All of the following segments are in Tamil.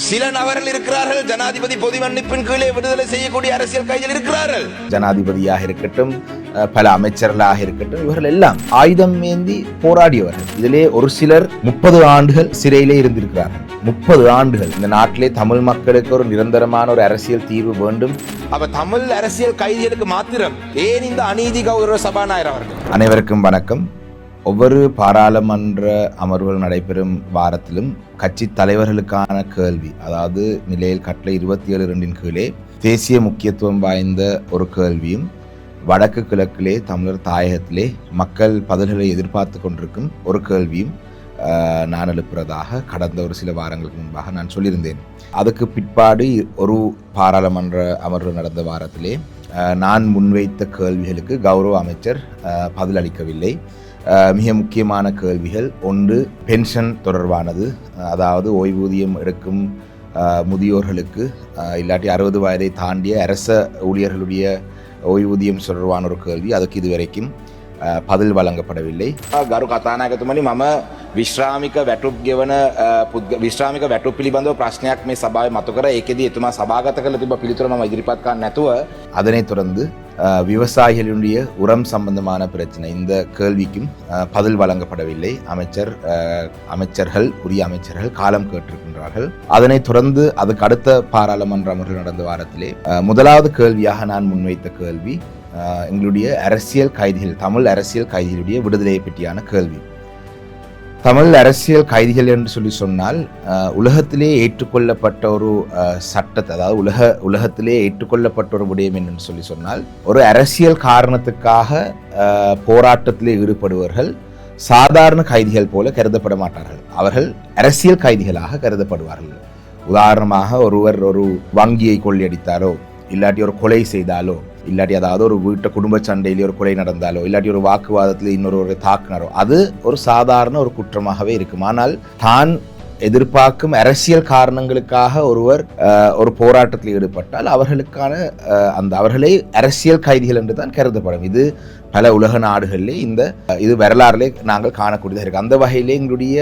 சில நபர்கள் இருக்கிறார்கள் ஜனாதிபதி பொது மன்னிப்பின் கீழே விடுதலை செய்யக்கூடிய அரசியல் கைதிகள் இருக்கிறார்கள். ஜனாதிபதியாக இருக்கட்டும், பல அமைச்சர்களாக இருக்கட்டும், இவர்கள் எல்லாம் ஆயுதம் ஏந்தி போராடியவர்கள். இதிலே ஒரு சிலர் 30 ஆண்டுகள் சிறையிலே இருந்திருக்கிறார்கள். 30 ஆண்டுகள். இந்த நாட்டிலே தமிழ் மக்களுக்கு ஒரு நிரந்தரமான ஒரு அரசியல் தீர்வு வேண்டும். அப்ப தமிழ் அரசியல் கைதிகளுக்கு மாத்திரம் ஏன் இந்த அநீதி கௌரவ சபாநாயகர் அவர்கள்? அனைவருக்கும் வணக்கம். ஒவ்வொரு பாராளுமன்ற அமர்வுகள் நடைபெறும் வாரத்திலும் கட்சி தலைவர்களுக்கான கேள்வி, அதாவது நிலையில் கட்டளை 27(2) கீழே தேசிய முக்கியத்துவம் வாய்ந்த ஒரு கேள்வியும், வடக்கு கிழக்கிலே தமிழர் தாயகத்திலே மக்கள் பதில்களை எதிர்பார்த்து கொண்டிருக்கும் ஒரு கேள்வியும் நான் எழுப்புறதாக கடந்த ஒரு சில வாரங்களுக்கு முன்பாக நான் சொல்லியிருந்தேன். அதுக்கு பிற்பாடு ஒரு பாராளுமன்ற அமர்வு நடந்த வாரத்திலே நான் முன்வைத்த கேள்விகளுக்கு கௌரவ அமைச்சர் பதிலளிக்கவில்லை. மிக முக்கியமான கேள்விகள், ஒன்று பென்ஷன் தொடர்பானது, அதாவது ஓய்வூதியம் எடுக்கும் முதியோர்களுக்கு இல்லாட்டி 60 வயதை தாண்டிய அரச ஊழியர்களுடைய ஓய்வூதியம் தொடர்பான ஒரு கேள்வி. அதுக்கு இதுவரைக்கும் பதில் வழங்கப்படவில்லை. ගරු කතානායකතුමනි, මම විශ්‍රාමික වැටුප් ගෙවන විශ්‍රාමික වැටුප් පිළිබඳව ප්‍රශ්නයක් මේ සභාවේ මතු කර ඒකෙදී එතුමා සභාගත කළ තිබ්බ පිළිතුර මම ඉදිරිපත් කරන්න නැතුව, அதனைத் தொடர்ந்து விவசாயிகளுடைய உரம் சம்பந்தமான பிரச்சனை, இந்த கேள்விக்கும் பதில் வழங்கப்படவில்லை. உரிய அமைச்சர்கள் காலம் கேட்டிருக்கின்றார்கள். அதனைத் தொடர்ந்து அதுக்கு அடுத்த பாராளுமன்ற அமர்வு நடந்த வாரத்திலே முதலாவது கேள்வியாக நான் முன்வைத்த கேள்வி எங்களுடைய அரசியல் கைதிகள், தமிழ் அரசியல் கைதிகளுடைய விடுதலையை பற்றியான கேள்வி. தமிழ் அரசியல் கைதிகள் என்று சொல்லி சொன்னால் உலகத்திலே ஏற்றுக்கொள்ளப்பட்ட ஒரு சட்டத்தை, அதாவது உலகத்திலே ஏற்றுக்கொள்ளப்பட்ட ஒரு விடயம் என்று சொல்லி சொன்னால், ஒரு அரசியல் காரணத்துக்காக போராட்டத்திலே ஈடுபடுவர்கள் சாதாரண கைதிகள் போல கருதப்பட மாட்டார்கள். அவர்கள் அரசியல் கைதிகளாக கருதப்படுவார்கள். உதாரணமாக, ஒருவர் ஒரு வங்கியை கொள்ளையடித்தாரோ, இல்லாட்டி ஒரு கொலை செய்தாலோ, இல்லாட்டி அதாவது ஒரு வீட்டை குடும்ப சண்டையிலே ஒரு கொலை நடந்தாலோ, இல்லாட்டி ஒரு வாக்குவாதத்தில் இன்னொரு தாக்குனாரோ, அது ஒரு சாதாரண ஒரு குற்றமாகவே இருக்கும். ஆனால் தான் எதிர்பார்க்கும் அரசியல் காரணங்களுக்காக ஒருவர் ஒரு போராட்டத்தில் ஈடுபட்டால் அவர்களே அரசியல் கைதிகள் என்று தான் கருதப்படும். இது பல உலக நாடுகளிலே இது வரலாறுலே நாங்கள் காணக்கூடியதாக இருக்கு. அந்த வகையிலே எங்களுடைய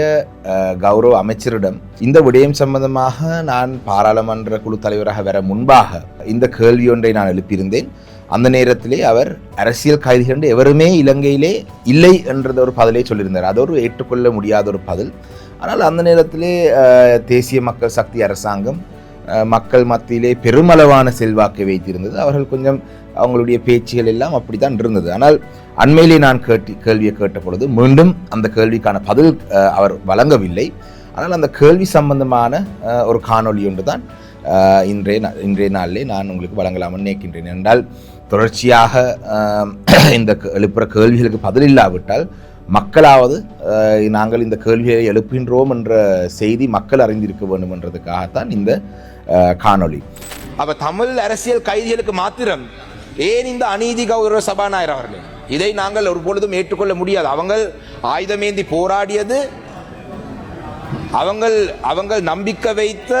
கௌரவ அமைச்சரிடம் இந்த விடயம் சம்பந்தமாக நான் பாராளுமன்ற குழு தலைவராக வர முன்பாக இந்த கேள்வி ஒன்றை நான் எழுப்பியிருந்தேன். அந்த நேரத்திலே அவர் அரசியல் கைதிகள் என்று எவருமே இலங்கையிலே இல்லை என்ற ஒரு பதிலை சொல்லியிருந்தார். அது ஒரு ஏற்றுக்கொள்ள முடியாத ஒரு பதில். ஆனால் அந்த நேரத்திலே தேசிய மக்கள் சக்தி அரசாங்கம் மக்கள் மத்தியிலே பெருமளவான செல்வாக்கை வைத்திருந்தது. அவர்கள் கொஞ்சம் அவங்களுடைய பேச்சுகள் எல்லாம் அப்படித்தான் இருந்தது. ஆனால் அண்மையிலே நான் கேள்வியை கேட்ட பொழுது மீண்டும் அந்த கேள்விக்கான பதில் அவர் வழங்கவில்லை. ஆனால் அந்த கேள்வி சம்பந்தமான ஒரு காணொலி ஒன்று தான் இன்றைய நாளிலே நான் உங்களுக்கு வழங்கலாம்னு நினைக்கின்றேன். என்றால் தொடர்ச்சியாக இந்த எழுப்புற கேள்விகளுக்கு பதில் இல்லாவிட்டால் மக்களாவது நாங்கள் இந்த கேள்வியை எழுப்புகின்றோம் என்ற செய்தி மக்கள் அறிந்திருக்க வேண்டும் என்றதுக்காகத்தான் இந்த காணொளி. அப்ப தமிழ் அரசியல் கைதிகளுக்கு மாத்திரம் ஏன் இந்த அநீதி கௌரவ சபாநாயகர் அவர்கள்? இதை நாங்கள் ஒரு பொழுதும் ஏற்றுக்கொள்ள முடியாது. அவங்கள் ஆயுதமேந்தி போராடியது அவங்கள் நம்பிக்கை வைத்த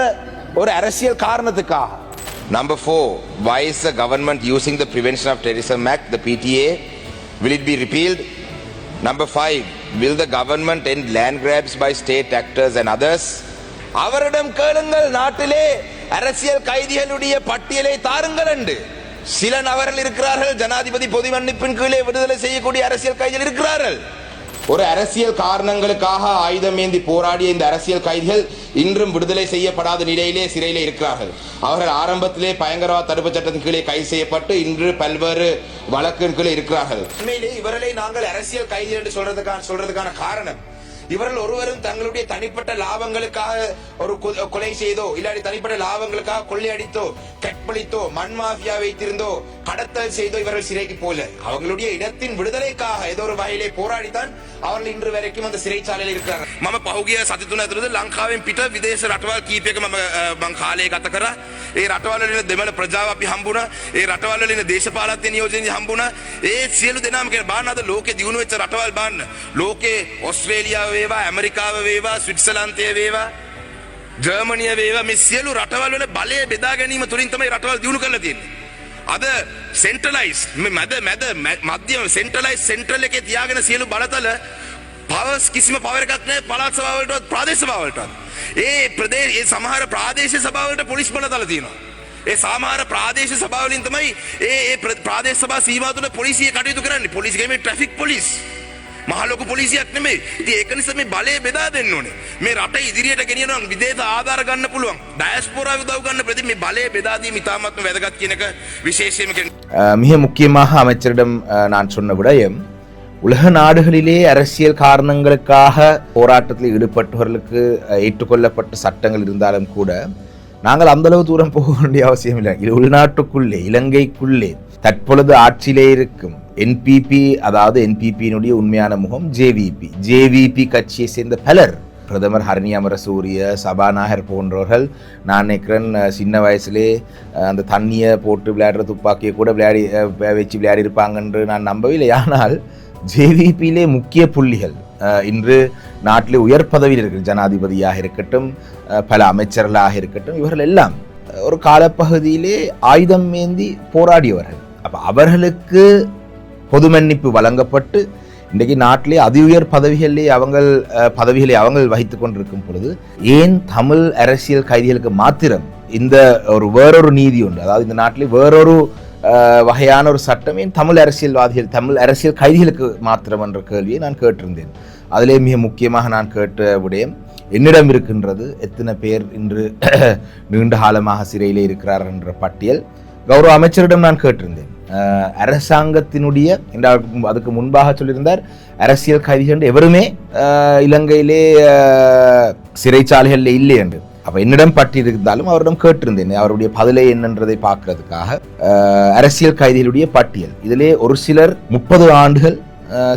ஒரு அரசியல் காரணத்துக்காக. Number 4, why is the government using the Prevention of Terrorism Act, the PTA? Will it be repealed? Number 5, will the government end land grabs by state actors and others? அவரிடம் கேளுங்கள், நாட்டிலே அரசியல் கைதிகளுடைய பட்டியலை தாருங்கள் என்று. சில நபர்கள் இருக்கிறார்கள் ஜனாதிபதி பொது மன்னிப்பின் கீழே விடுதலை செய்யக்கூடிய அரசியல் கைதிகள் இருக்கிறார்கள். ஒரு அரசியல் காரணங்களுக்காக ஆயுதமேந்தி போராடிய இந்த அரசியல் கைதிகள் இன்றும் விடுதலை செய்யப்படாத நிலையிலே சிறையிலே இருக்கிறார்கள். அவர்கள் ஆரம்பத்திலே பயங்கரவாத தடுப்பு சட்டத்தின் கீழே கைது செய்யப்பட்டு இன்று பல்வேறு வழக்கின் கீழே இருக்கிறார்கள். உண்மையிலே இவர்களை நாங்கள் அரசியல் கைதி என்று சொல்றதுக்கான காரணம், இவர்கள் ஒருவரும் தங்களுடைய தனிப்பட்ட லாபங்களுக்காக ஒரு கொலை செய்தோ, இல்லாட்டி தனிப்பட்ட லாபங்களுக்காக கொள்ளையடித்தோ, கற்பழித்தோ, மண் மாஃபியா வைத்திருந்தோ, கடத்தல் செய்தோ இவர்கள் சிறைக்கு போல. அவங்களுடைய இடத்தின் விடுதலைக்காக ஏதோ ஒரு வகையிலே போராடித்தான் அவர்கள் இன்று வரைக்கும் அந்த சிறைச்சாலையில் இருக்கிறார்கள். මම පහුගිය සති 3 ඇතුළත ලංකාවෙන් පිට විදේශ රටවල් කීපයක මම කාලය ගත කරා. ඒ රටවල් වල ඉන්න දෙමළ ප්‍රජාව අපි හම්බුණා. ඒ රටවල් වල ඉන්න දේශපාලඥ නියෝජන හම්බුණා. ඒ සියලු දෙනාම කියන බාන්න අද ලෝකේ දියුණු වෙච්ච රටවල් බාන්න. ලෝකේ ඕස්ට්‍රේලියාව වේවා, ඇමරිකාව වේවා, ස්විට්සර්ලන්තය වේවා, ජර්මනිය වේවා, මේ සියලු රටවල් වල බලය බෙදා ගැනීම තුලින් තමයි රටවල් දියුණු කරලා තියෙන්නේ. අද සෙන්ට්‍රලයිස් මධ්‍යම සෙන්ට්‍රලයිස් සෙන්ට්‍රල් එකේ තියාගෙන සියලු බලතල පවර්ස් කිසිම පවර් එකක් නැහැ පළාත් සභාව වලටවත් ප්‍රාදේශ සභාව වලටවත්. ඒ සමහර ප්‍රාදේශීය සභාවලට පොලිස් බලතල තියෙනවා. ඒ සමහර ප්‍රාදේශීය සභාවලින් තමයි ඒ ප්‍රාදේශ සභා සීමා තුළ පොලිසිය කටයුතු කරන්නේ. පොලිසිය කියන්නේ ට්‍රැෆික් පොලිස්. මහ ලොකු පොලිසියක් නෙමෙයි. ඉතින් ඒක නිසා මේ බලය බෙදා දෙන්න ඕනේ. මේ රට ඉදිරියට ගෙනියනවා විදේශ ආධාර ගන්න පුළුවන්. ඩයස්පෝරා උදව් ගන්න ප්‍රති මේ බලය බෙදා දීම ඉතාමත්ම වැදගත් කියන එක විශේෂයෙන්ම மிக முக்கியமாக அமைச்சரிடம் நான் சொன்ன விடயம் உலக நாடுகளிலே அரசியல் காரணங்களுக்காக போராட்டத்தில் ஈடுபட்டவர்களுக்கு ஏற்றுக்கொள்ளப்பட்ட சட்டங்கள் இருந்தாலும் கூட நாங்கள் அந்த அளவு தூரம் போக வேண்டிய அவசியம் இல்லை. இது உள்நாட்டுக்குள்ளே இலங்கைக்குள்ளே தற்பொழுது ஆட்சியிலே இருக்கும் என்பிபி, அதாவது என்பிபியினுடைய உண்மையான முகம் ஜேவிபி கட்சியை சேர்ந்த பலர், பிரதமர் ஹரணி அமரசூரிய, சபாநாயகர் போன்றவர்கள், நான் நினைக்கிறேன் சின்ன வயசுலே அந்த தண்ணியை போட்டு விளையாடுற துப்பாக்கியை கூட வச்சு விளையாடி இருப்பாங்கன்று நான் நம்பவில்லை. ஆனால் ஜேவிபியிலே முக்கிய புள்ளிகள் இன்று நாட்டிலே உயர் பதவியில் இருக்கிற ஜனாதிபதியாக இருக்கட்டும், பல அமைச்சர்களாக இருக்கட்டும், இவர்கள் எல்லாம் ஒரு காலப்பகுதியிலே ஆயுதம் ஏந்தி போராடியவர்கள். அப்போ அவர்களுக்கு பொது மன்னிப்பு வழங்கப்பட்டு இன்றைக்கு நாட்டிலே அதி உயர் பதவிகளை அவங்கள் வகித்து கொண்டிருக்கும் பொழுது ஏன் தமிழ் அரசியல் கைதிகளுக்கு மாத்திரம் இந்த ஒரு வேறொரு நீதி உண்டு, அதாவது இந்த நாட்டிலே வேறொரு வகையான ஒரு சட்டம் ஏன் தமிழ் அரசியல் கைதிகளுக்கு மாத்திரம் என்ற கேள்வியை நான் கேட்டிருந்தேன். அதிலே மிக முக்கியமாக நான் கேட்ட விடயம், என்னிடம் இருக்கின்றது எத்தனை பேர் இன்று நீண்ட காலமாக சிறையிலே இருக்கிறார் என்ற பட்டியல் கௌரவ அமைச்சரிடம் நான் கேட்டிருந்தேன். அரசாங்கத்தினுடைய அதுக்கு முன்பாக சொல்லியிருந்தார் அரசியல் கைதிகள் எவருமே இலங்கையிலே சிறைச்சாலைகளில் இல்லை என்று. அப்ப என்னிடம் பட்டியலிருந்தாலும் அவரிடம் கேட்டிருந்தேன் அவருடைய பதிலை என்னன்றதை பார்க்கறதுக்காக. அரசியல் கைதிகளுடைய பட்டியல் இதிலே ஒரு சிலர் 30 ஆண்டுகள்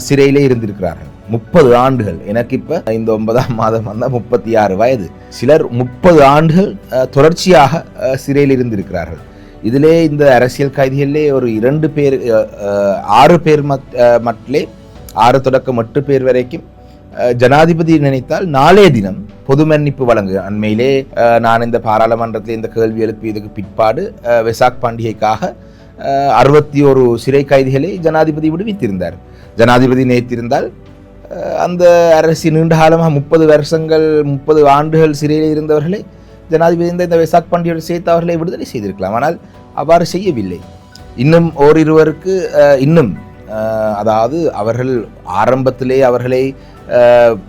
சிறையிலே இருந்திருக்கிறார்கள். 30 ஆண்டுகள். எனக்கு இப்ப இந்த 9ஆம் மாதம் வந்தா 36 வயது. சிலர் 30 ஆண்டுகள் தொடர்ச்சியாக சிறையில் இருந்திருக்கிறார்கள். இதிலே இந்த அரசியல் கைதிகளிலே ஒரு 2 பேர் 6 பேர் மட்டிலே 6 தொடக்கம் 8 பேர் வரைக்கும் ஜனாதிபதி நினைத்தால் நாளே தினம் பொது மன்னிப்பு வழங்கு. அண்மையிலே நான் இந்த பாராளுமன்றத்தில் இந்த கேள்வி எழுப்பியதுக்கு பிற்பாடு வெசாக் பண்டிகைக்காக 61 சிறை கைதிகளை ஜனாதிபதி விடுவித்திருந்தார். ஜனாதிபதி நினைத்திருந்தால் அந்த அரசு நீண்ட காலமாக 30 வருஷங்கள் 30 ஆண்டுகள் சிறையில் இருந்தவர்களை ஜனாதிபதி இந்த வெசாக் பண்டிகையோடு சேர்த்து அவர்களை விடுதலை செய்திருக்கலாம். ஆனால் அவ்வாறு செய்யவில்லை. இன்னும் ஓரிருவருக்கு இன்னும் அதாவது அவர்கள் ஆரம்பத்திலே அவர்களை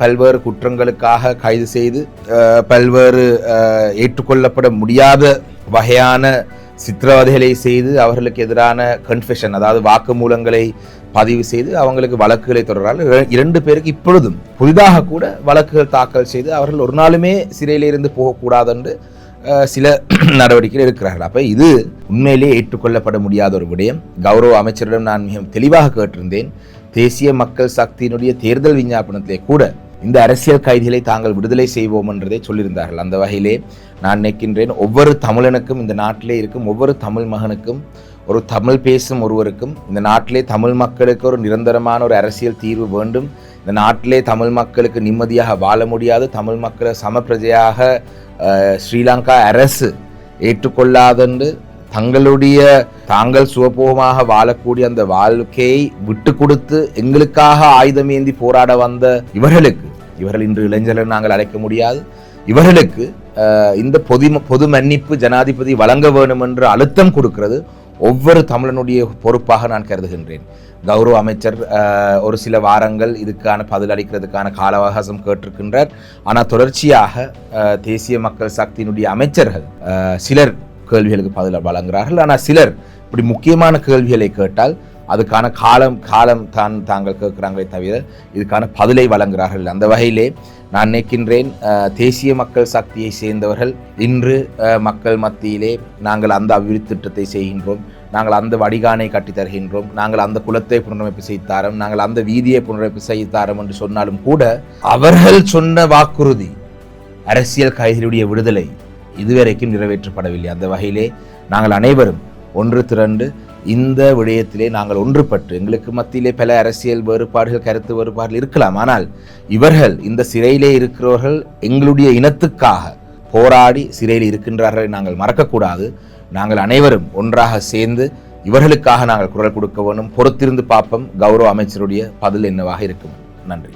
பல்வேறு குற்றங்களுக்காக கைது செய்து பல்வேறு ஏற்றுக்கொள்ளப்பட முடியாத வகையான சித்திரவதைகளை செய்து அவர்களுக்கு எதிரான கன்ஃபெஷன், அதாவது வாக்குமூலங்களை பதிவு செய்து அவங்களுக்கு வழக்குகளை தொடர்றார்கள். 2 பேருக்கு இப்பொழுதும் புதிதாக கூட வழக்குகள் தாக்கல் செய்து அவர்கள் ஒரு நாளுமே சிறையிலிருந்து போகக்கூடாது என்று சில நடவடிக்கைகள் எடுக்கிறார்கள். அப்ப இது உண்மையிலே ஏற்றுக்கொள்ளப்பட முடியாத ஒரு விடயம். கௌரவ அமைச்சரிடம் நான் மிக தெளிவாக கேட்டிருந்தேன். தேசிய மக்கள் சக்தியினுடைய தேர்தல் விஞ்ஞாபனத்திலே கூட இந்த அரசியல் கைதிகளை தாங்கள் விடுதலை செய்வோம் என்றதை சொல்லியிருந்தார்கள். அந்த வகையிலே நான் நினைக்கின்றேன் ஒவ்வொரு தமிழனுக்கும், இந்த நாட்டிலே இருக்கும் ஒவ்வொரு தமிழ் மகனுக்கும், ஒரு தமிழ் பேசும் ஒருவருக்கும் இந்த நாட்டிலே தமிழ் மக்களுக்கு ஒரு நிரந்தரமான ஒரு அரசியல் தீர்வு வேண்டும். இந்த நாட்டிலே தமிழ் மக்களுக்கு நிம்மதியாக வாழ முடியாது. தமிழ் மக்களை சமப்பிரஜையாக ஸ்ரீலங்கா அரசு ஏற்றுக்கொள்ளாதென்று தாங்கள் சுகபோகமாக வாழக்கூடிய அந்த வாழ்க்கையை விட்டு கொடுத்து எங்களுக்காக ஆயுதம் ஏந்தி போராட வந்த இவர்கள் இன்று இளைஞர்கள் நாங்கள் அழைக்க முடியாது. இவர்களுக்கு இந்த பொது மன்னிப்பு ஜனாதிபதி வழங்க வேண்டும் என்று அழுத்தம் கொடுக்கிறது ஒவ்வொரு தமிழனுடைய பொறுப்பாக நான் கருதுகின்றேன். கௌரவ அமைச்சர் ஒரு சில வாரங்கள் இதுக்கான பதில் அளிக்கிறதுக்கான கால அவகாசம் கேட்டிருக்கின்றார். ஆனால் தொடர்ச்சியாக தேசிய மக்கள் சக்தியினுடைய அமைச்சர்கள் சிலர் கேள்விகளுக்கு பதில் வழங்குகிறார்கள். ஆனால் சிலர் இப்படி முக்கியமான கேள்விகளை கேட்டால் அதுக்கான காலம் தாங்கள் கேட்கிறாங்களே தவிர இதுக்கான பதிலை வழங்குகிறார்கள். அந்த வகையிலே நான் நினைக்கின்றேன் தேசிய மக்கள் சக்தியை சேர்ந்தவர்கள் இன்று மக்கள் மத்தியிலே நாங்கள் அந்த அபிவிருத்தி திட்டத்தை செய்கின்றோம், நாங்கள் அந்த வடிகானை கட்டித் தருகின்றோம், நாங்கள் அந்த குலத்தை புனரமைப்பு செய்தாரம், நாங்கள் அந்த வீதியை புனரமைப்பு செய்தாரம் என்று சொன்னாலும் கூட அவர்கள் சொன்ன வாக்குறுதி அரசியல் கைதிகளுடைய விடுதலை இதுவரைக்கும் நிறைவேற்றப்படவில்லை. அந்த வகையிலே நாங்கள் அனைவரும் ஒன்று திரண்டு இந்த விடயத்திலே நாங்கள் ஒன்றுபட்டு, எங்களுக்கு மத்தியிலே பல அரசியல் வேறுபாடுகள், கருத்து வேறுபாடுகள் இருக்கலாம், ஆனால் இவர்கள் இந்த சிறையிலே இருக்கிறவர்கள் எங்களுடைய இனத்துக்காக போராடி சிறையில் இருக்கின்றார்கள் நாங்கள் மறக்கக்கூடாது. நாங்கள் அனைவரும் ஒன்றாக சேர்ந்து இவர்களுக்காக நாங்கள் குரல் கொடுக்க வேண்டும். பொறுத்திருந்து பார்ப்போம் கௌரவ அமைச்சருடைய பதில் என்னவாக இருக்கும். நன்றி.